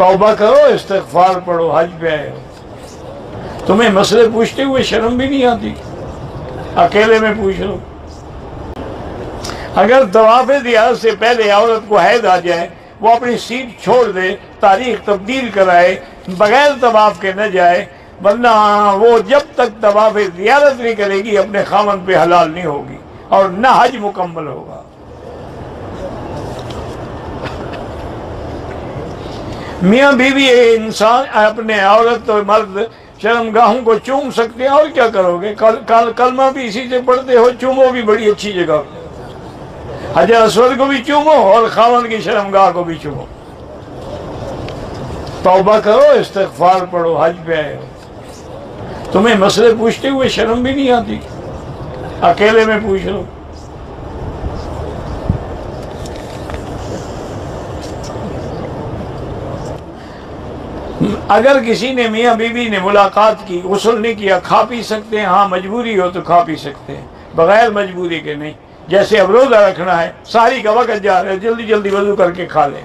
توبہ کرو، استغفار پڑھو، حج پہ آئے ہو، تمہیں مسئلے پوچھتے ہوئے شرم بھی نہیں آتی؟ اکیلے میں پوچھ لو۔ اگر طواف زیارت سے پہلے عورت کو حیض آ جائے، وہ اپنی سیٹ چھوڑ دے، تاریخ تبدیل کرائے، بغیر طواف کے نہ جائے، ورنہ وہ جب تک طواف زیارت نہیں کرے گی اپنے خاوند پہ حلال نہیں ہوگی اور نہ حج مکمل ہوگا۔ میاں بیوی انسان اپنے عورت اور مرد شرمگاہوں کو چوم سکتے ہیں، اور کیا کرو گے؟ کلمہ بھی اسی سے پڑھتے ہو، چومو بھی بڑی اچھی جگہ، حجر اسود کو بھی چومو اور خاوند کی شرمگاہ کو بھی چومو۔ توبہ کرو، استغفار پڑھو، حج پہ آئے ہو، تمہیں مسئلے پوچھتے ہوئے شرم بھی نہیں آتی؟ اکیلے میں پوچھ لو۔ اگر کسی نے میاں بیوی نے ملاقات کی، غسل نہیں کیا، کھا پی سکتے ہیں؟ ہاں مجبوری ہو تو کھا پی سکتے ہیں، بغیر مجبوری کے نہیں۔ جیسے اب روزہ رکھنا ہے، ساری کا وقت جا رہا ہے، جلدی جلدی وضو کر کے کھا لیں۔